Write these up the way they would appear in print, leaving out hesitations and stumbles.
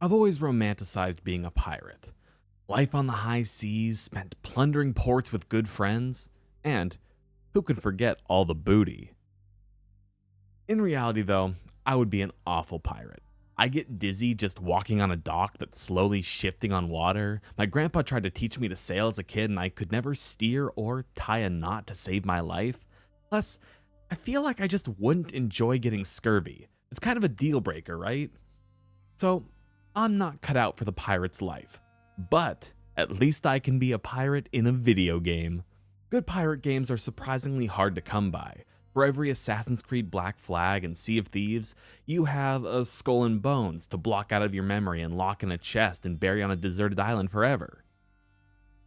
I've always romanticized being a pirate. Life on the high seas, spent plundering ports with good friends, and who could forget all the booty? In reality, though, I would be an awful pirate. I get dizzy just walking on a dock that's slowly shifting on water. My grandpa tried to teach me to sail as a kid, and I could never steer or tie a knot to save my life. Plus, I feel like I just wouldn't enjoy getting scurvy. It's kind of a deal breaker, right? So, I'm not cut out for the pirate's life. But at least I can be a pirate in a video game. Good pirate games are surprisingly hard to come by. For every Assassin's Creed Black Flag and Sea of Thieves, you have a Skull and Bones to block out of your memory and lock in a chest and bury on a deserted island forever.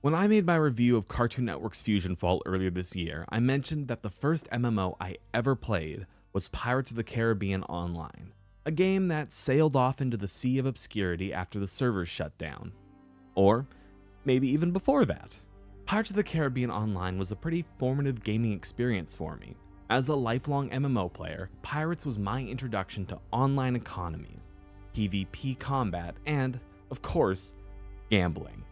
When I made my review of Cartoon Network's Fusion Fall earlier this year, I mentioned that the first MMO I ever played was Pirates of the Caribbean Online, a game that sailed off into the sea of obscurity after the servers shut down. Or maybe even before that. Pirates of the Caribbean Online was a pretty formative gaming experience for me. As a lifelong MMO player, Pirates was my introduction to online economies, PvP combat, and, of course, gambling.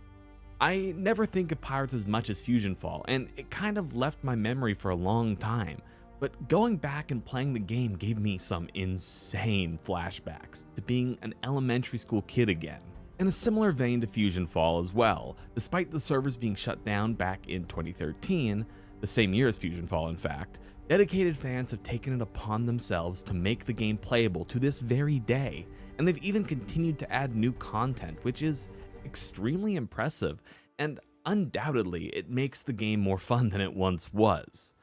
I never think of Pirates as much as Fusion Fall, and it kind of left my memory for a long time, but going back and playing the game gave me some insane flashbacks to being an elementary school kid again. In a similar vein to Fusion Fall as well, despite the servers being shut down back in 2013, the same year as Fusion Fall in fact, dedicated fans have taken it upon themselves to make the game playable to this very day, and they've even continued to add new content, which is extremely impressive, and undoubtedly it makes the game more fun than it once was.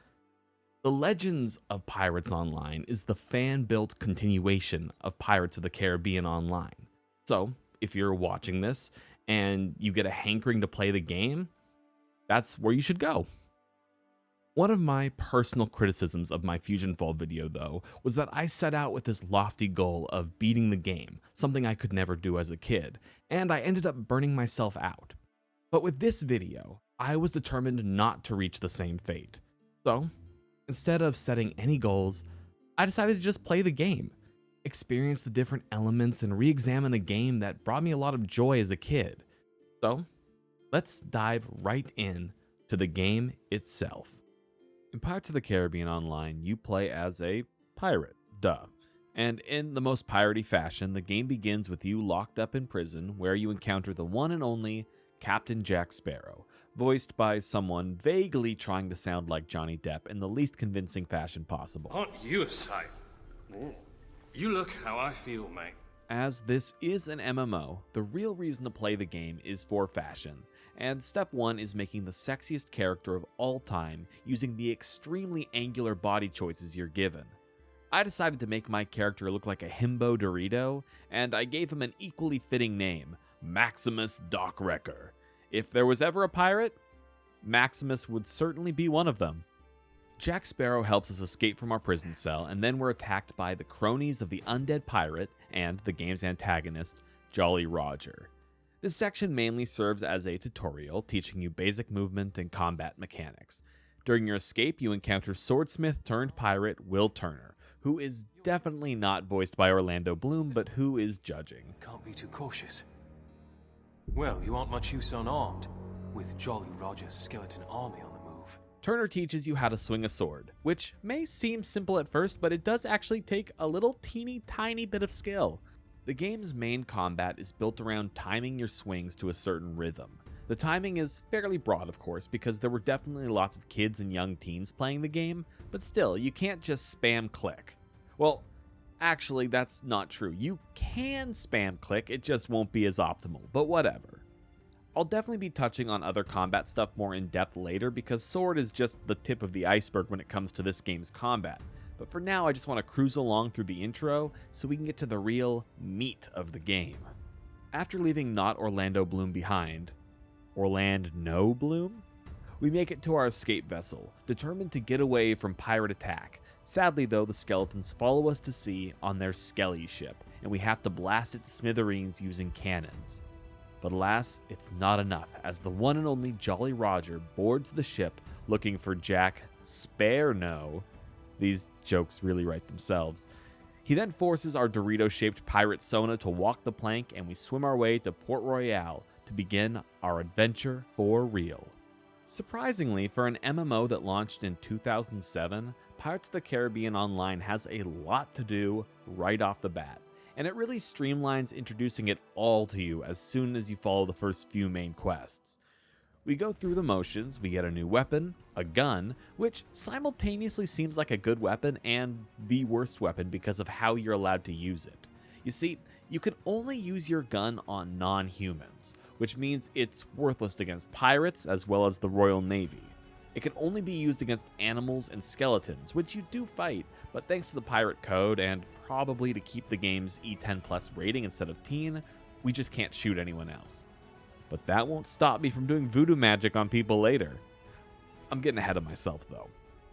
The Legends of Pirates Online is the fan-built continuation of Pirates of the Caribbean Online. So, if you're watching this and you get a hankering to play the game, that's where you should go. One of my personal criticisms of my Fusion Fall video, though, was that I set out with this lofty goal of beating the game, something I could never do as a kid, and I ended up burning myself out. But with this video, I was determined not to reach the same fate. So, instead of setting any goals, I decided to just play the game, experience the different elements, and re-examine a game that brought me a lot of joy as a kid. So, let's dive right in to the game itself. In Pirates of the Caribbean Online, you play as a pirate, duh. And in the most piratey fashion, the game begins with you locked up in prison, where you encounter the one and only Captain Jack Sparrow, voiced by someone vaguely trying to sound like Johnny Depp in the least convincing fashion possible. Aren't you a sight? You look how I feel, mate. As this is an MMO, the real reason to play the game is for fashion, and step 1 is making the sexiest character of all time using the extremely angular body choices you're given. I decided to make my character look like a himbo Dorito, and I gave him an equally fitting name, Maximus Doc Wrecker. If there was ever a pirate, Maximus would certainly be one of them. Jack Sparrow helps us escape from our prison cell, and then we're attacked by the cronies of the undead pirate and the game's antagonist, Jolly Roger. This section mainly serves as a tutorial, teaching you basic movement and combat mechanics. During your escape, you encounter swordsmith turned pirate Will Turner, who is definitely not voiced by Orlando Bloom, but who is judging. Can't be too cautious. Well, you aren't much use unarmed, with Jolly Roger's skeleton army on the move. Turner teaches you how to swing a sword, which may seem simple at first, but it does actually take a little teeny tiny bit of skill. The game's main combat is built around timing your swings to a certain rhythm. The timing is fairly broad, of course, because there were definitely lots of kids and young teens playing the game, but still, you can't just spam click. Well, actually, that's not true. You can spam click, it just won't be as optimal, but whatever. I'll definitely be touching on other combat stuff more in depth later, because sword is just the tip of the iceberg when it comes to this game's combat. But for now, I just want to cruise along through the intro so we can get to the real meat of the game. After leaving not Orlando Bloom behind, Orlando Bloom? We make it to our escape vessel, determined to get away from pirate attack. Sadly though, the skeletons follow us to sea on their Skelly ship, and we have to blast it to smithereens using cannons. But alas, it's not enough, as the one and only Jolly Roger boards the ship looking for Jack Sparrow. These jokes really write themselves. He then forces our Dorito-shaped pirate Sona to walk the plank, and we swim our way to Port Royale to begin our adventure for real. Surprisingly, for an MMO that launched in 2007, Pirates of the Caribbean Online has a lot to do right off the bat, and it really streamlines introducing it all to you as soon as you follow the first few main quests. We go through the motions, we get a new weapon, a gun, which simultaneously seems like a good weapon and the worst weapon because of how you're allowed to use it. You see, you can only use your gun on non-humans, which means it's worthless against pirates as well as the Royal Navy. It can only be used against animals and skeletons, which you do fight, but thanks to the pirate code and probably to keep the game's E10 plus rating instead of teen, we just can't shoot anyone else. But that won't stop me from doing voodoo magic on people later. I'm getting ahead of myself though.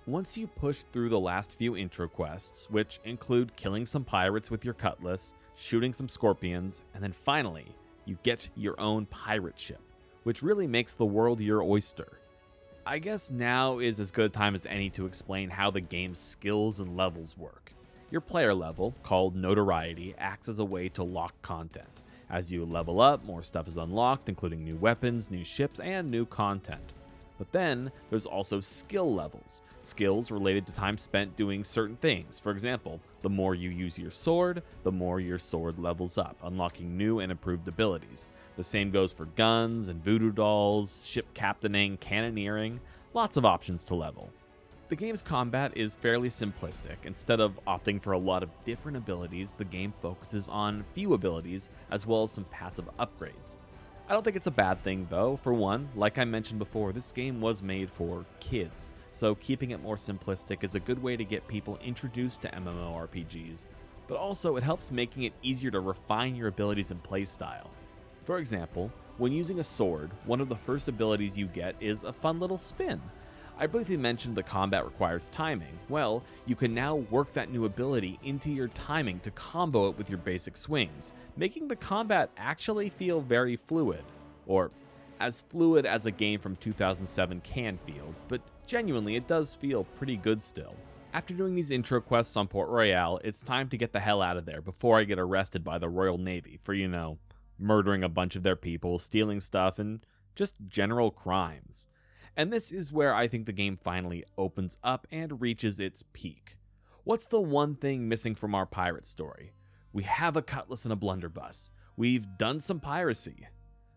Once you push through the last few intro quests, which include killing some pirates with your cutlass, shooting some scorpions, and then finally, you get your own pirate ship, which really makes the world your oyster. I guess now is as good a time as any to explain how the game's skills and levels work. Your player level, called Notoriety, acts as a way to lock content. As you level up, more stuff is unlocked, including new weapons, new ships, and new content. But then, there's also skill levels. Skills related to time spent doing certain things. For example, the more you use your sword, the more your sword levels up, unlocking new and improved abilities. The same goes for guns and voodoo dolls, ship captaining, cannoneering, lots of options to level. The game's combat is fairly simplistic. Instead of opting for a lot of different abilities, the game focuses on few abilities as well as some passive upgrades. I don't think it's a bad thing though. For one, like I mentioned before, this game was made for kids, so keeping it more simplistic is a good way to get people introduced to MMORPGs, but also it helps making it easier to refine your abilities and playstyle. For example, when using a sword, one of the first abilities you get is a fun little spin. I briefly mentioned the combat requires timing. Well, you can now work that new ability into your timing to combo it with your basic swings, making the combat actually feel very fluid. Or as fluid as a game from 2007 can feel, but genuinely it does feel pretty good still. After doing these intro quests on Port Royale, it's time to get the hell out of there before I get arrested by the Royal Navy for, murdering a bunch of their people, stealing stuff, and just general crimes. And this is where I think the game finally opens up and reaches its peak. What's the one thing missing from our pirate story? We have a cutlass and a blunderbuss. We've done some piracy.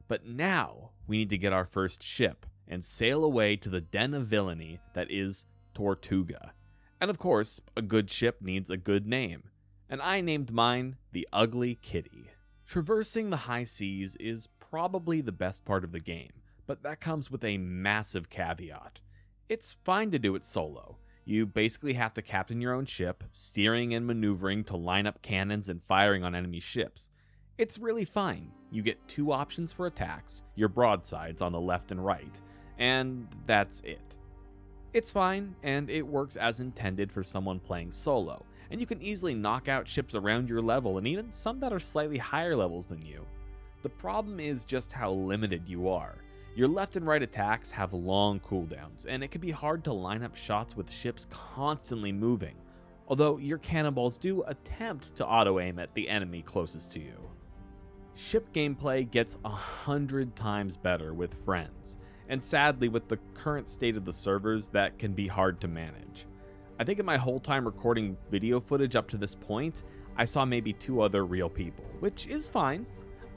But now we need to get our first ship and sail away to the den of villainy that is Tortuga. And of course, a good ship needs a good name. And I named mine the Ugly Kitty. Traversing the high seas is probably the best part of the game. But that comes with a massive caveat. It's fine to do it solo. You basically have to captain your own ship, steering and maneuvering to line up cannons and firing on enemy ships. It's really fine. You get two options for attacks, your broadsides on the left and right, and that's it. It's fine, and it works as intended for someone playing solo, and you can easily knock out ships around your level and even some that are slightly higher levels than you. The problem is just how limited you are. Your left and right attacks have long cooldowns, and it can be hard to line up shots with ships constantly moving, although your cannonballs do attempt to auto-aim at the enemy closest to you. Ship gameplay gets 100 times better with friends, and sadly with the current state of the servers, that can be hard to manage. I think in my whole time recording video footage up to this point, I saw maybe 2 other real people, which is fine.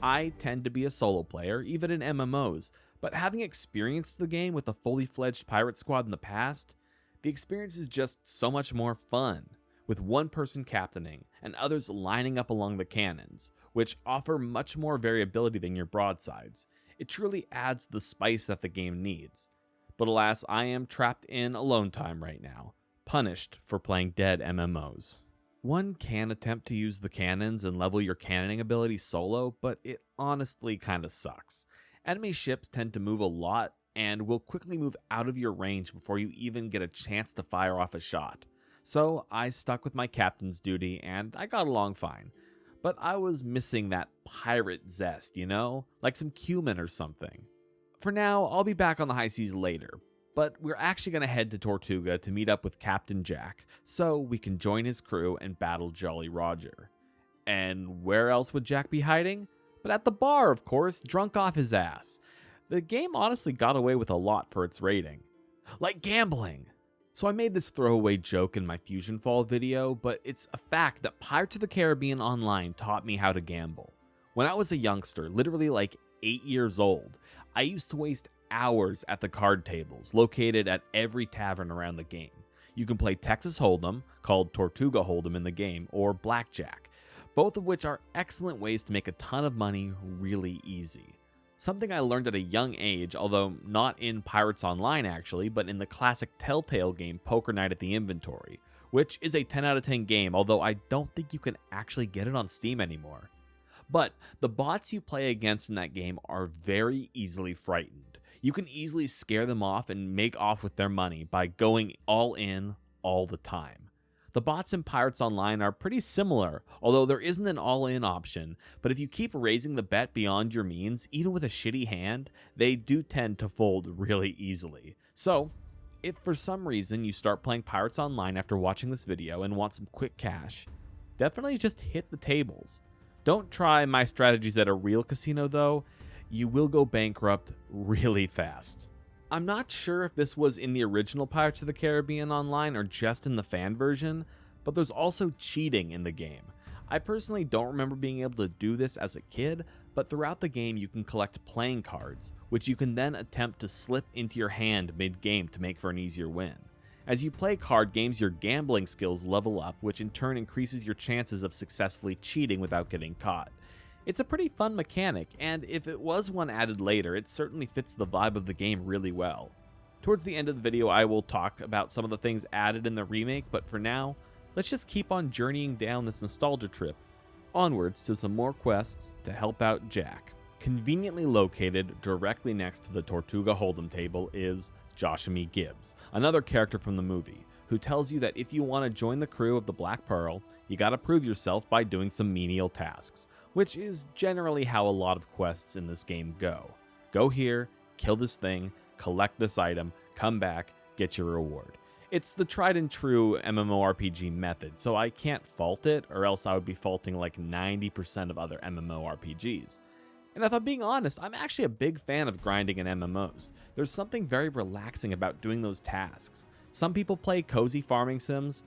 I tend to be a solo player, even in MMOs, but having experienced the game with a fully fledged pirate squad in the past, the experience is just so much more fun, with one person captaining and others lining up along the cannons, which offer much more variability than your broadsides. It truly adds the spice that the game needs. But alas, I am trapped in alone time right now, punished for playing dead MMOs. One can attempt to use the cannons and level your cannoning ability solo, but it honestly kinda sucks. Enemy ships tend to move a lot and will quickly move out of your range before you even get a chance to fire off a shot. So I stuck with my captain's duty and I got along fine. But I was missing that pirate zest, like some cumin or something. For now, I'll be back on the high seas later. but we're actually going to head to Tortuga to meet up with Captain Jack so we can join his crew and battle Jolly Roger. And where else would Jack be hiding? But at the bar, of course, drunk off his ass. The game honestly got away with a lot for its rating. Like gambling! So I made this throwaway joke in my Fusion Fall video, but it's a fact that Pirates of the Caribbean Online taught me how to gamble. When I was a youngster, literally like 8 years old, I used to waste hours at the card tables located at every tavern around the game. You can play Texas Hold'em, called Tortuga Hold'em in the game, or Blackjack, both of which are excellent ways to make a ton of money really easy. Something I learned at a young age, although not in Pirates Online actually, but in the classic Telltale game Poker Night at the Inventory, which is a 10 out of 10 game, although I don't think you can actually get it on Steam anymore. But the bots you play against in that game are very easily frightened. You can easily scare them off and make off with their money by going all in all the time. The bots in Pirates Online are pretty similar, although there isn't an all-in option, but if you keep raising the bet beyond your means, even with a shitty hand, they do tend to fold really easily. So, if for some reason you start playing Pirates Online after watching this video and want some quick cash, definitely just hit the tables. Don't try my strategies at a real casino though, you will go bankrupt really fast. I'm not sure if this was in the original Pirates of the Caribbean Online or just in the fan version, but there's also cheating in the game. I personally don't remember being able to do this as a kid, but throughout the game you can collect playing cards, which you can then attempt to slip into your hand mid-game to make for an easier win. As you play card games, your gambling skills level up, which in turn increases your chances of successfully cheating without getting caught. It's a pretty fun mechanic, and if it was one added later, it certainly fits the vibe of the game really well. Towards the end of the video, I will talk about some of the things added in the remake, but for now, let's just keep on journeying down this nostalgia trip, onwards to some more quests to help out Jack. Conveniently located directly next to the Tortuga Hold'em table is Joshua Gibbs, another character from the movie, who tells you that if you want to join the crew of the Black Pearl, you gotta prove yourself by doing some menial tasks, which is generally how a lot of quests in this game go. Go here, kill this thing, collect this item, come back, get your reward. It's the tried and true MMORPG method, so I can't fault it, or else I would be faulting like 90% of other MMORPGs. And if I'm being honest, I'm actually a big fan of grinding in MMOs. There's something very relaxing about doing those tasks. Some people play cozy farming sims.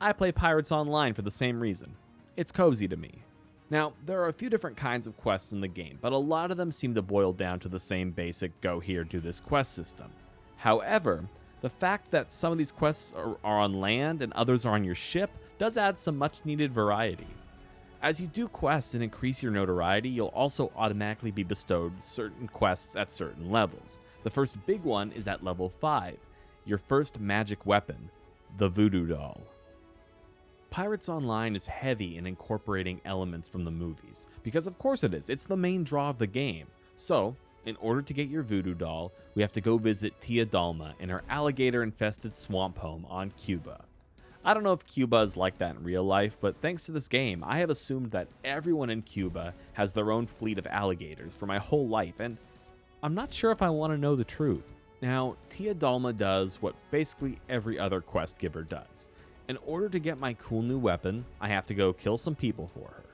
I play Pirates Online for the same reason. It's cozy to me. Now, there are a few different kinds of quests in the game, but a lot of them seem to boil down to the same basic go here, do this quest system. However, the fact that some of these quests are on land and others are on your ship does add some much needed variety. As you do quests and increase your notoriety, you'll also automatically be bestowed certain quests at certain levels. The first big one is at level 5, your first magic weapon, the Voodoo Doll. Pirates Online is heavy in incorporating elements from the movies, because of course it is, it's the main draw of the game. So, in order to get your Voodoo Doll, we have to go visit Tia Dalma in her alligator-infested swamp home on Cuba. I don't know if Cuba is like that in real life, but thanks to this game, I have assumed that everyone in Cuba has their own fleet of alligators for my whole life, and I'm not sure if I want to know the truth. Now, Tia Dalma does what basically every other quest giver does. In order to get my cool new weapon, I have to go kill some people for her.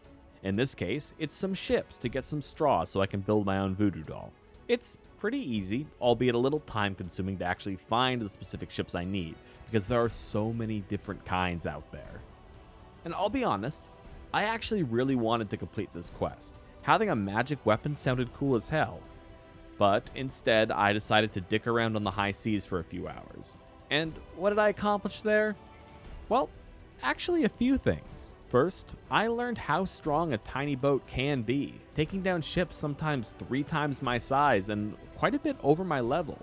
In this case, it's some ships to get some straw so I can build my own Voodoo Doll. It's pretty easy, albeit a little time consuming to actually find the specific ships I need, because there are so many different kinds out there. And I'll be honest, I actually really wanted to complete this quest. Having a magic weapon sounded cool as hell. But instead, I decided to dick around on the high seas for a few hours. And what did I accomplish there? Well, actually a few things. First, I learned how strong a tiny boat can be, taking down ships sometimes 3 times my size and quite a bit over my level.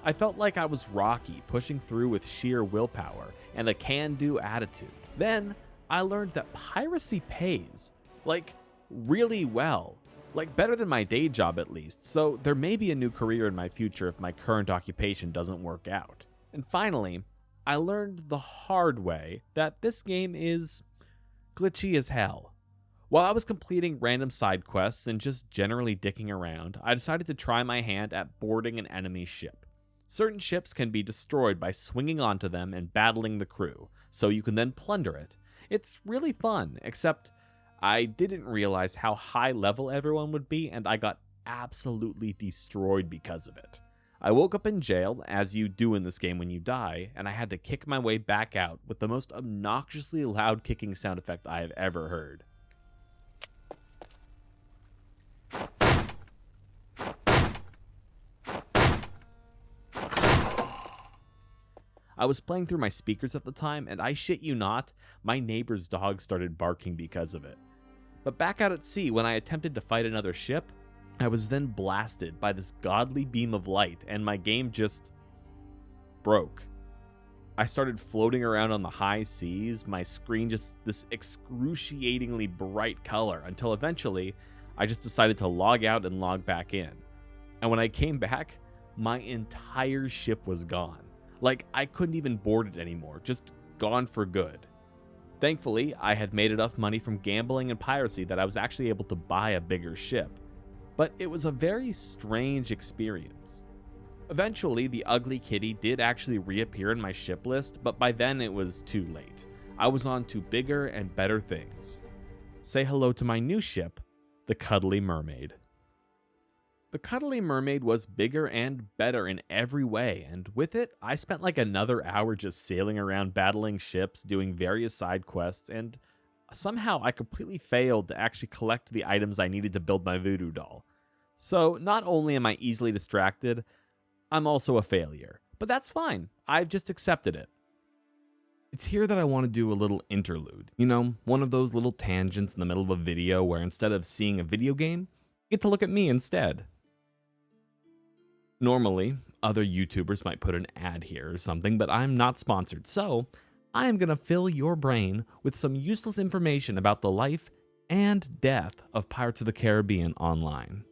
I felt like I was Rocky, pushing through with sheer willpower and a can-do attitude. Then, I learned that piracy pays. Like, really well. Like, better than my day job at least, so there may be a new career in my future if my current occupation doesn't work out. And finally, I learned the hard way that this game is glitchy as hell. While I was completing random side quests and just generally dicking around, I decided to try my hand at boarding an enemy ship. Certain ships can be destroyed by swinging onto them and battling the crew, so you can then plunder it. It's really fun, except I didn't realize how high level everyone would be, and I got absolutely destroyed because of it. I woke up in jail, as you do in this game when you die, and I had to kick my way back out with the most obnoxiously loud kicking sound effect I have ever heard. I was playing through my speakers at the time, and I shit you not, my neighbor's dog started barking because of it. But back out at sea, when I attempted to fight another ship, I was then blasted by this godly beam of light, and my game just broke. I started floating around on the high seas, my screen just this excruciatingly bright color, until eventually I just decided to log out and log back in. And when I came back, my entire ship was gone. Like, I couldn't even board it anymore, just gone for good. Thankfully, I had made enough money from gambling and piracy that I was actually able to buy a bigger ship. But it was a very strange experience. Eventually, the ugly kitty did actually reappear in my ship list, but by then it was too late. I was on to bigger and better things. Say hello to my new ship, the Cuddly Mermaid. The Cuddly Mermaid was bigger and better in every way, and with it, I spent like another hour just sailing around battling ships, doing various side quests, and somehow I completely failed to actually collect the items I needed to build my voodoo doll. So not only am I easily distracted, I'm also a failure. But that's fine, I've just accepted it. It's here that I want to do a little interlude. You know, one of those little tangents in the middle of a video where instead of seeing a video game, you get to look at me instead. Normally, other YouTubers might put an ad here or something, but I'm not sponsored, so I am going to fill your brain with some useless information about the life and death of Pirates of the Caribbean Online.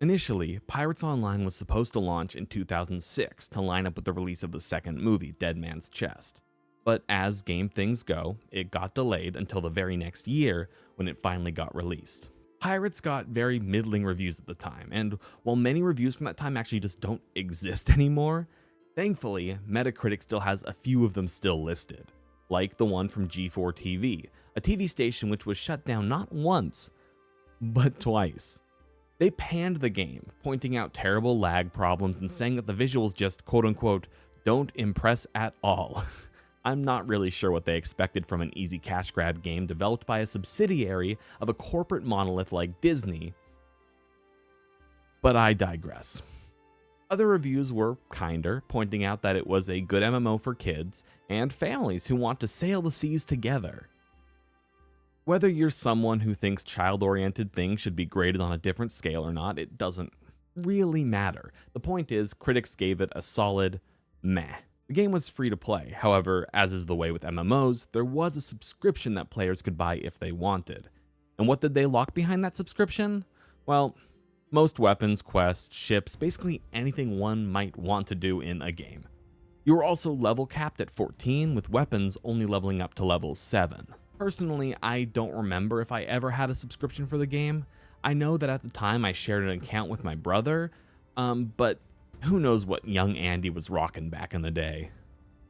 Initially, Pirates Online was supposed to launch in 2006 to line up with the release of the second movie, Dead Man's Chest. But as game things go, it got delayed until the very next year when it finally got released. Pirates got very middling reviews at the time, and while many reviews from that time actually just don't exist anymore, thankfully, Metacritic still has a few of them still listed, like the one from G4 TV, a TV station which was shut down not once, but twice. They panned the game, pointing out terrible lag problems and saying that the visuals just quote-unquote don't impress at all. I'm not really sure what they expected from an easy cash grab game developed by a subsidiary of a corporate monolith like Disney, but I digress. Other reviews were kinder, pointing out that it was a good MMO for kids and families who want to sail the seas together. Whether you're someone who thinks child-oriented things should be graded on a different scale or not, it doesn't really matter. The point is, critics gave it a solid meh. The game was free to play, however, as is the way with MMOs, there was a subscription that players could buy if they wanted. And what did they lock behind that subscription? Well, most weapons, quests, ships, basically anything one might want to do in a game. You were also level capped at 14, with weapons only leveling up to level 7. Personally, I don't remember if I ever had a subscription for the game. I know that at the time I shared an account with my brother, but who knows what young Andy was rocking back in the day.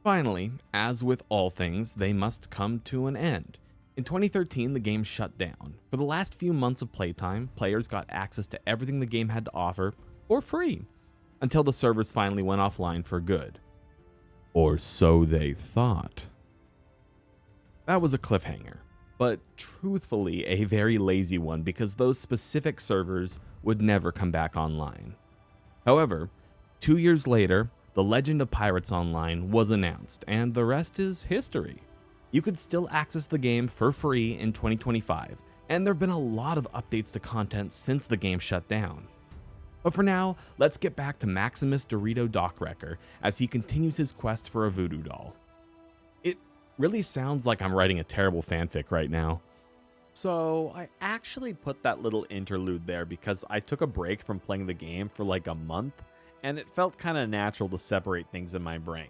Finally, as with all things, they must come to an end. In 2013, the game shut down. For the last few months of playtime, players got access to everything the game had to offer for free, until the servers finally went offline for good. Or so they thought. That was a cliffhanger, but truthfully a very lazy one because those specific servers would never come back online. However, 2 years later, The Legend of Pirates Online was announced, and the rest is history. You could still access the game for free in 2025, and there have been a lot of updates to content since the game shut down. But for now, let's get back to Maximus Dorito Dockwrecker as he continues his quest for a voodoo doll. It really sounds like I'm writing a terrible fanfic right now. So I actually put that little interlude there because I took a break from playing the game for like a month, and it felt kind of natural to separate things in my brain.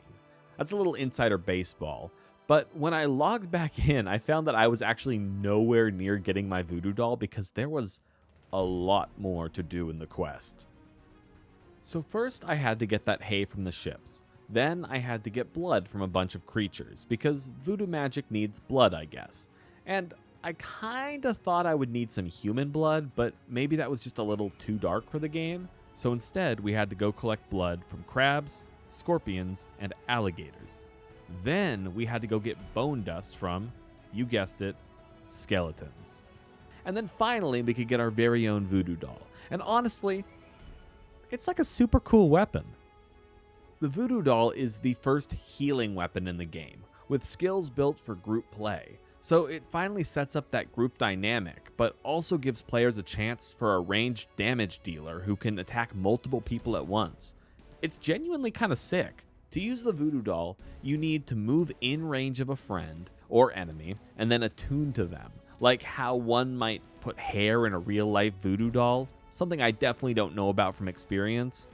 That's a little insider baseball, but when I logged back in, I found that I was actually nowhere near getting my voodoo doll because there was a lot more to do in the quest. So first I had to get that hay from the ships. Then I had to get blood from a bunch of creatures, because voodoo magic needs blood, I guess. And I kinda thought I would need some human blood, but maybe that was just a little too dark for the game. So instead, we had to go collect blood from crabs, scorpions, and alligators. Then we had to go get bone dust from, you guessed it, skeletons. And then finally, we could get our very own voodoo doll. And honestly, it's like a super cool weapon. The voodoo doll is the first healing weapon in the game, with skills built for group play. So it finally sets up that group dynamic, but also gives players a chance for a ranged damage dealer who can attack multiple people at once. It's genuinely kind of sick. To use the voodoo doll, you need to move in range of a friend or enemy and then attune to them, like how one might put hair in a real-life voodoo doll, something I definitely don't know about from experience.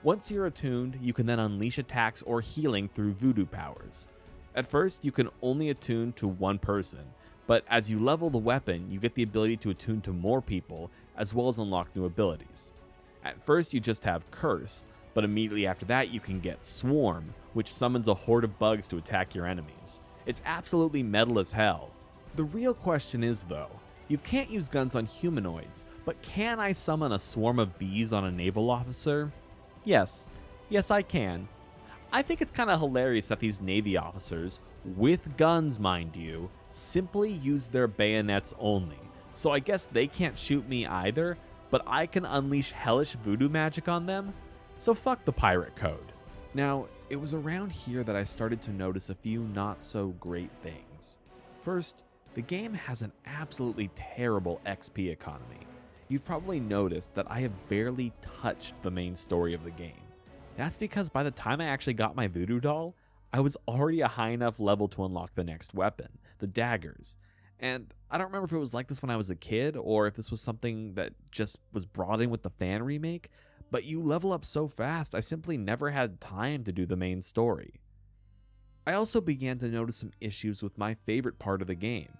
Once you're attuned, you can then unleash attacks or healing through voodoo powers. At first, you can only attune to one person, but as you level the weapon, you get the ability to attune to more people, as well as unlock new abilities. At first, you just have Curse, but immediately after that, you can get Swarm, which summons a horde of bugs to attack your enemies. It's absolutely metal as hell. The real question is, though, you can't use guns on humanoids, but can I summon a swarm of bees on a naval officer? Yes, I can. I think it's kind of hilarious that these Navy officers, with guns mind you, simply use their bayonets only. So I guess they can't shoot me either, but I can unleash hellish voodoo magic on them? So fuck the pirate code. Now, it was around here that I started to notice a few not so great things. First, the game has an absolutely terrible XP economy. You've probably noticed that I have barely touched the main story of the game. That's because by the time I actually got my voodoo doll, I was already a high enough level to unlock the next weapon, the daggers. And I don't remember if it was like this when I was a kid, or if this was something that just was brought in with the fan remake, but you level up so fast, I simply never had time to do the main story. I also began to notice some issues with my favorite part of the game,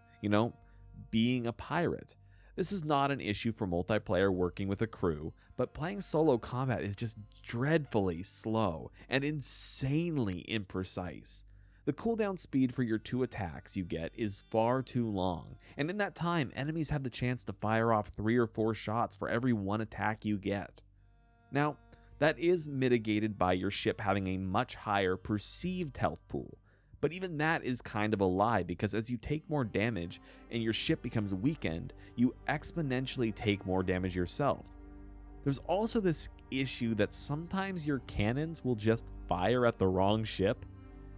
being a pirate. This is not an issue for multiplayer working with a crew, but playing solo combat is just dreadfully slow and insanely imprecise. The cooldown speed for your 2 attacks you get is far too long, and in that time, enemies have the chance to fire off 3 or 4 shots for every 1 attack you get. Now, that is mitigated by your ship having a much higher perceived health pool, but even that is kind of a lie, because as you take more damage and your ship becomes weakened, you exponentially take more damage yourself. There's also this issue that sometimes your cannons will just fire at the wrong ship.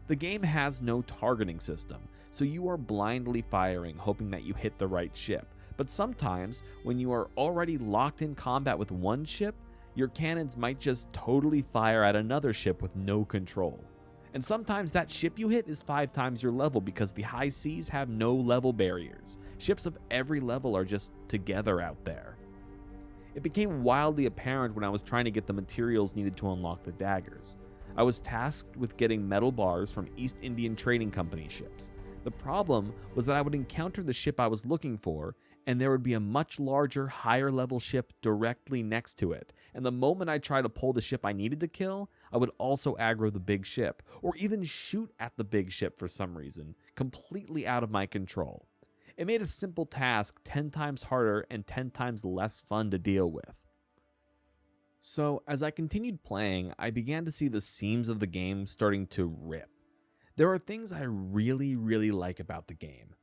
The game has no targeting system, so you are blindly firing, hoping that you hit the right ship. But sometimes, when you are already locked in combat with one ship, your cannons might just totally fire at another ship with no control. And sometimes that ship you hit is 5 times your level, because the high seas have no level barriers. Ships of every level are just together out there. It became wildly apparent when I was trying to get the materials needed to unlock the daggers. I was tasked with getting metal bars from East Indian Trading Company ships. The problem was that I would encounter the ship I was looking for, and there would be a much larger, higher level ship directly next to it. And the moment I tried to pull the ship I needed to kill, I would also aggro the big ship, or even shoot at the big ship for some reason, completely out of my control. It made a simple task 10 times harder and 10 times less fun to deal with. So, as I continued playing, I began to see the seams of the game starting to rip. There are things I really like about the game,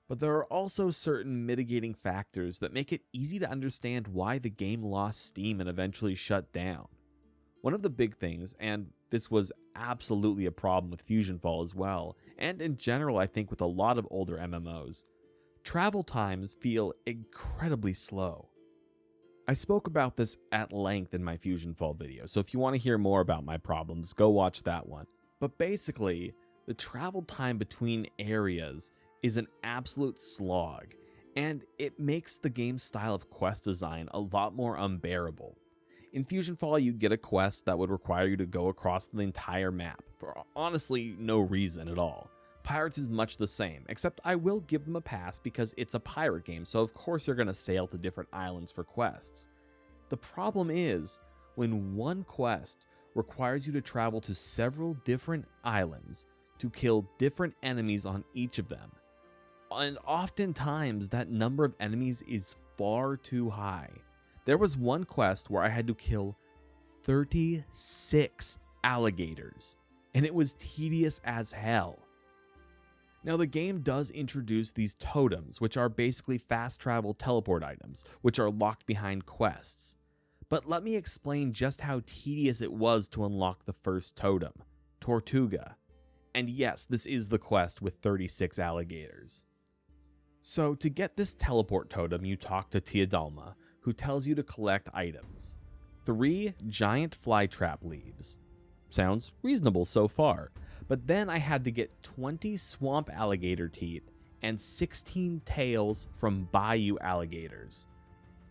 but there are also certain mitigating factors that make it easy to understand why the game lost steam and eventually shut down. One of the big things, and this was absolutely a problem with Fusionfall as well, and in general I think with a lot of older MMOs, travel times feel incredibly slow. I spoke about this at length in my Fusionfall video, so if you want to hear more about my problems, go watch that one. But basically, the travel time between areas is an absolute slog, and it makes the game's style of quest design a lot more unbearable. In Fusionfall, you'd get a quest that would require you to go across the entire map, for honestly no reason at all. Pirates is much the same, except I will give them a pass because it's a pirate game, so of course you're going to sail to different islands for quests. The problem is, when one quest requires you to travel to several different islands to kill different enemies on each of them. And oftentimes that number of enemies is far too high. There was one quest where I had to kill 36 alligators, and it was tedious as hell. Now, the game does introduce these totems, which are basically fast travel teleport items, which are locked behind quests. But let me explain just how tedious it was to unlock the first totem, Tortuga. And yes, this is the quest with 36 alligators. So, to get this teleport totem, you talk to Teodalma, who tells you to collect items. 3 giant flytrap leaves. Sounds reasonable so far. But then I had to get 20 swamp alligator teeth and 16 tails from bayou alligators.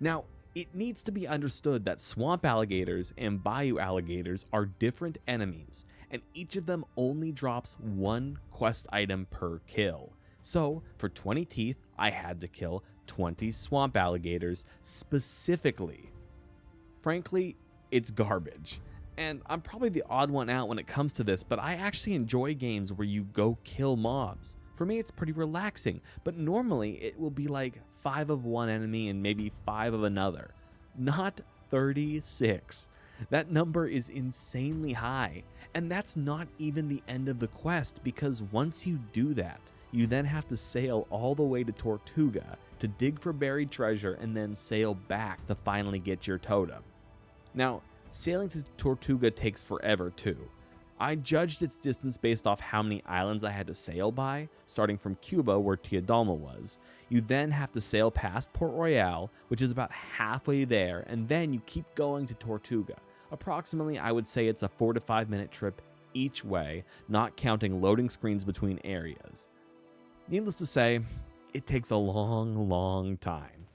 Now, it needs to be understood that swamp alligators and bayou alligators are different enemies, and each of them only drops 1 quest item per kill. So, for 20 teeth, I had to kill 20 swamp alligators specifically. Frankly, it's garbage. And I'm probably the odd one out when it comes to this, but I actually enjoy games where you go kill mobs. For me, it's pretty relaxing, but normally it will be like 5 of one enemy and maybe 5 of another. Not 36. That number is insanely high, and that's not even the end of the quest, because once you do that, you then have to sail all the way to Tortuga to dig for buried treasure and then sail back to finally get your totem. Now, sailing to Tortuga takes forever too. I judged its distance based off how many islands I had to sail by, starting from Cuba where Teodalma was. You then have to sail past Port Royal, which is about halfway there, and then you keep going to Tortuga. Approximately, I would say it's a 4 to 5 minute trip each way, not counting loading screens between areas. Needless to say, it takes a long time.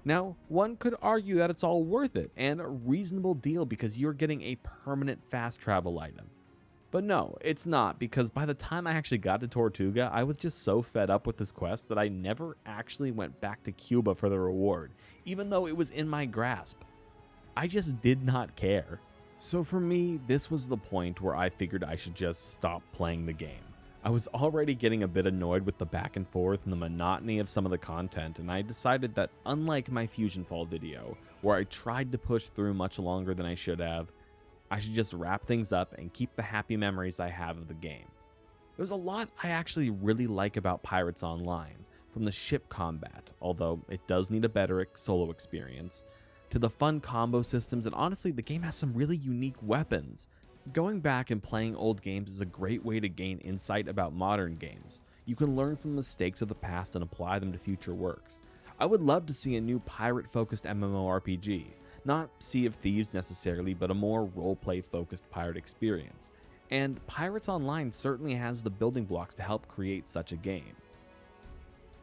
Now, one could argue that it's all worth it and a reasonable deal because you're getting a permanent fast travel item. But no, it's not, because by the time I actually got to Tortuga, I was just so fed up with this quest that I never actually went back to Cuba for the reward, even though it was in my grasp. I just did not care. So for me, this was the point where I figured I should just stop playing the game. I was already getting a bit annoyed with the back and forth and the monotony of some of the content, and I decided that unlike my Fusion Fall video, where I tried to push through much longer than I should have, I should just wrap things up and keep the happy memories I have of the game. There's a lot I actually really like about Pirates Online, from the ship combat, although it does need a better solo experience, to the fun combo systems, and honestly, the game has some really unique weapons. Going back and playing old games is a great way to gain insight about modern games. You can learn from mistakes of the past and apply them to future works. I would love to see a new pirate-focused MMORPG, not Sea of Thieves necessarily, but a more roleplay-focused pirate experience. And Pirates Online certainly has the building blocks to help create such a game.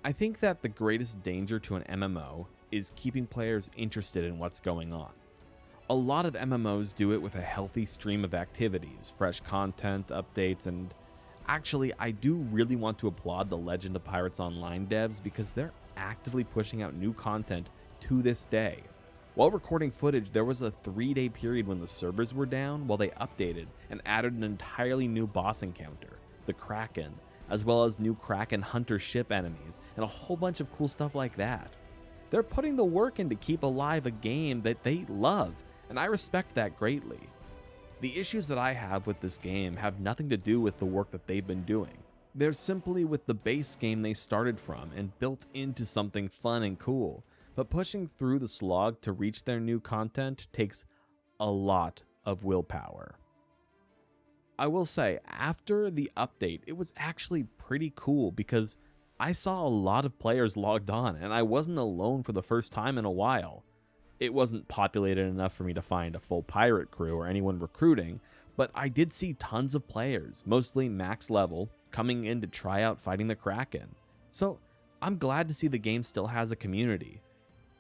I think that the greatest danger to an MMO is keeping players interested in what's going on. A lot of MMOs do it with a healthy stream of activities, fresh content, updates, and actually I do really want to applaud the Legend of Pirates Online devs because they're actively pushing out new content to this day. While recording footage, there was a 3-day period when the servers were down while they updated and added an entirely new boss encounter, the Kraken, as well as new Kraken Hunter ship enemies, and a whole bunch of cool stuff like that. They're putting the work in to keep alive a game that they love, and I respect that greatly. The issues that I have with this game have nothing to do with the work that they've been doing. They're simply with the base game they started from and built into something fun and cool, but pushing through the slog to reach their new content takes a lot of willpower. I will say, after the update, it was actually pretty cool because I saw a lot of players logged on and I wasn't alone for the first time in a while. It wasn't populated enough for me to find a full pirate crew or anyone recruiting, but I did see tons of players, mostly max level, coming in to try out fighting the Kraken. So I'm glad to see the game still has a community.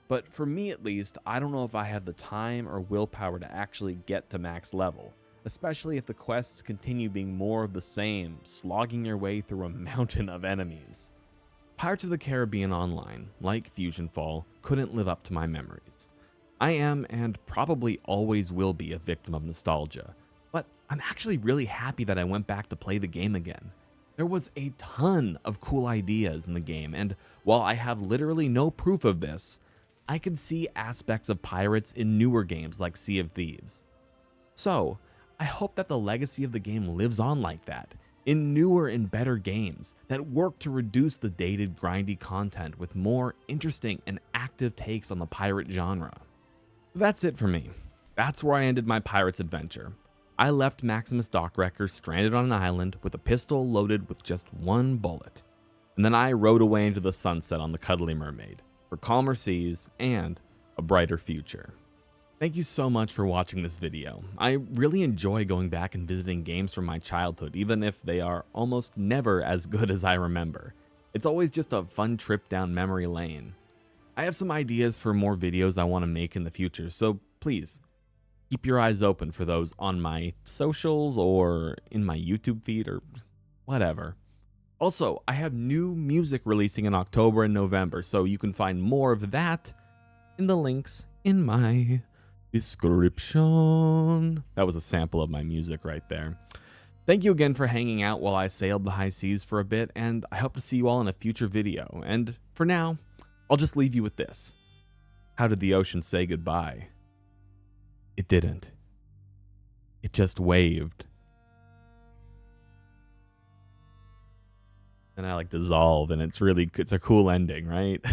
But for me at least, I don't know if I have the time or willpower to actually get to max level, especially if the quests continue being more of the same, slogging your way through a mountain of enemies. Pirates of the Caribbean Online, like Fusion Fall, couldn't live up to my memories. I am and probably always will be a victim of nostalgia, but I'm actually really happy that I went back to play the game again. There was a ton of cool ideas in the game, and while I have literally no proof of this, I can see aspects of pirates in newer games like Sea of Thieves. So, I hope that the legacy of the game lives on like that, in newer and better games that work to reduce the dated, grindy content with more interesting and active takes on the pirate genre. That's it for me. That's where I ended my pirate's adventure. I left Maximus Dockwrecker stranded on an island with a pistol loaded with just one bullet. And then I rode away into the sunset on the Cuddly Mermaid for calmer seas and a brighter future. Thank you so much for watching this video. I really enjoy going back and visiting games from my childhood, even if they are almost never as good as I remember. It's always just a fun trip down memory lane. I have some ideas for more videos I want to make in the future, so please, keep your eyes open for those on my socials or in my YouTube feed or whatever. Also, I have new music releasing in October and November, so you can find more of that in the links in my description. That was a sample of my music right there. Thank you again for hanging out while I sailed the high seas for a bit, and I hope to see you all in a future video. And for now, I'll just leave you with this. How did the ocean say goodbye? It didn't. It just waved. And I dissolve, and it's a cool ending, right?